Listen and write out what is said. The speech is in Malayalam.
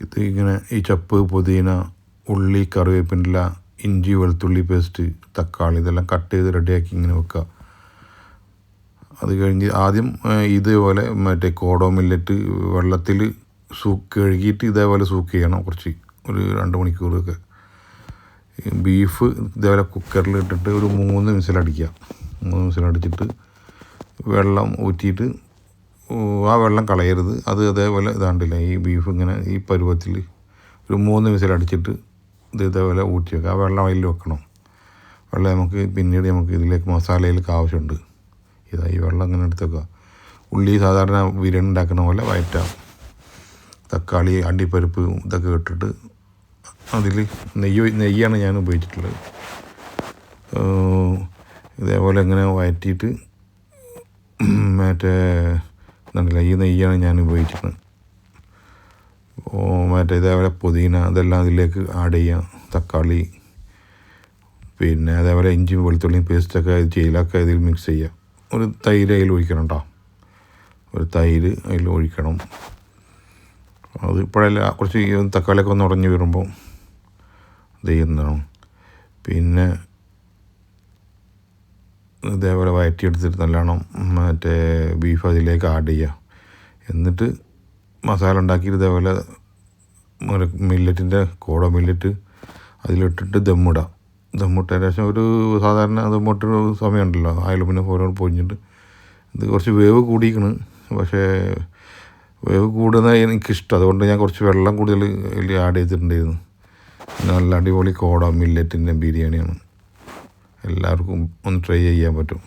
ഇത് ഇങ്ങനെ ഈ ചപ്പ്, പുതിന, ഉള്ളി, കറിവേപ്പില, ഇഞ്ചി, വെളുത്തുള്ളി പേസ്റ്റ്, തക്കാളി ഇതെല്ലാം കട്ട് ചെയ്ത് റെഡിയാക്കി ഇങ്ങനെ വെക്കുക. അത് കഴിഞ്ഞ് ആദ്യം ഇതേപോലെ മറ്റേ കോഡോ മില്ലറ്റ് വെള്ളത്തിൽ കഴുകിയിട്ട് ഇതേപോലെ സൂക്ക് ചെയ്യണം കുറച്ച്, ഒരു 2 മണിക്കൂറൊക്കെ. ബീഫ് ഇതേപോലെ കുക്കറിൽ ഇട്ടിട്ട് ഒരു 3 വിസിലടിക്കുക. 3 വിസിലടിച്ചിട്ട് വെള്ളം ഊറ്റിയിട്ട് ആ വെള്ളം കളയരുത്. അത് അതേപോലെ ഇതാണ്ടില്ല, ഈ ബീഫ് ഇങ്ങനെ ഈ പരുവത്തിൽ ഒരു 3 വിസിലടിച്ചിട്ട് ഇതേപോലെ ഊറ്റി വെക്കുക. ആ വെള്ളം അതിൽ വെക്കണം. വെള്ളം നമുക്ക് പിന്നീട് ഇതിലേക്ക് മസാലയിലേക്ക് ആവശ്യമുണ്ട്. ഈ വെള്ളം ഇങ്ങനെ എടുത്ത് വെക്കുക. ഉള്ളി സാധാരണ ബിരിയാണി ഉണ്ടാക്കുന്ന പോലെ വഴറ്റാം. തക്കാളി, അണ്ടിപ്പരിപ്പ് ഇതൊക്കെ ഇട്ടിട്ട് അതിൽ നെയ്യാണ് ഞാൻ ഉപയോഗിച്ചിട്ടുള്ളത്. ഇതേപോലെ ഇങ്ങനെ വഴറ്റിയിട്ട് മറ്റേ എന്തുണ്ടല്ലോ, ഈ നെയ്യാണ് ഞാൻ ഉപയോഗിച്ചിട്ടുള്ളത്. മറ്റേ ഇതേപോലെ പുതിന ഇതെല്ലാം അതിലേക്ക് ആഡ് ചെയ്യാം. തക്കാളി, പിന്നെ അതേപോലെ ഇഞ്ചിയും വെളുത്തുള്ളിയും പേസ്റ്റൊക്കെ ചെയ്യലൊക്കെ ഇതിൽ മിക്സ് ചെയ്യുക. ഒരു തൈര് അതിൽ ഒഴിക്കണം കേട്ടോ, ഒരു തൈര് അതിൽ ഒഴിക്കണം. അത് ഇപ്പോഴല്ല, കുറച്ച് തക്കാളിയൊക്കെ ഒന്ന് ഉടഞ്ഞ് വരുമ്പോൾ ഇത് ചെയ്യുന്നതാണ്. പിന്നെ ഇതേപോലെ വഴറ്റിയെടുത്തിട്ട് നല്ലോണം മറ്റേ ബീഫ് അതിലേക്ക് ആഡ് ചെയ്യുക. എന്നിട്ട് മസാല ഉണ്ടാക്കിയിട്ട് ഇതേപോലെ മില്ലറ്റിൻ്റെ കോഡോ മില്ലറ്റ് അതിലിട്ടിട്ട് ദമ്മിടുക. ദമ്മിട്ടതിന് ശേഷം ഒരു സാധാരണ ദമ്മിട്ടൊരു സമയമുണ്ടല്ലോ, പിന്നെ ഫോനോട് പൊഴിഞ്ഞിട്ട് ഇത് കുറച്ച് വേവ് കൂടിയിരിക്കണം. പക്ഷേ വേവ് കൂടുന്നത് എനിക്കിഷ്ടം, അതുകൊണ്ട് ഞാൻ കുറച്ച് വെള്ളം കൂടുതൽ ഇതിൽ ആഡ് ചെയ്തിട്ടുണ്ടായിരുന്നു. നല്ല അടിപൊളി കോഡോ മില്ലറ്റിൻ്റെ ബിരിയാണിയാണ്. എല്ലാവർക്കും ഒന്ന് ട്രൈ ചെയ്യാൻ പറ്റും.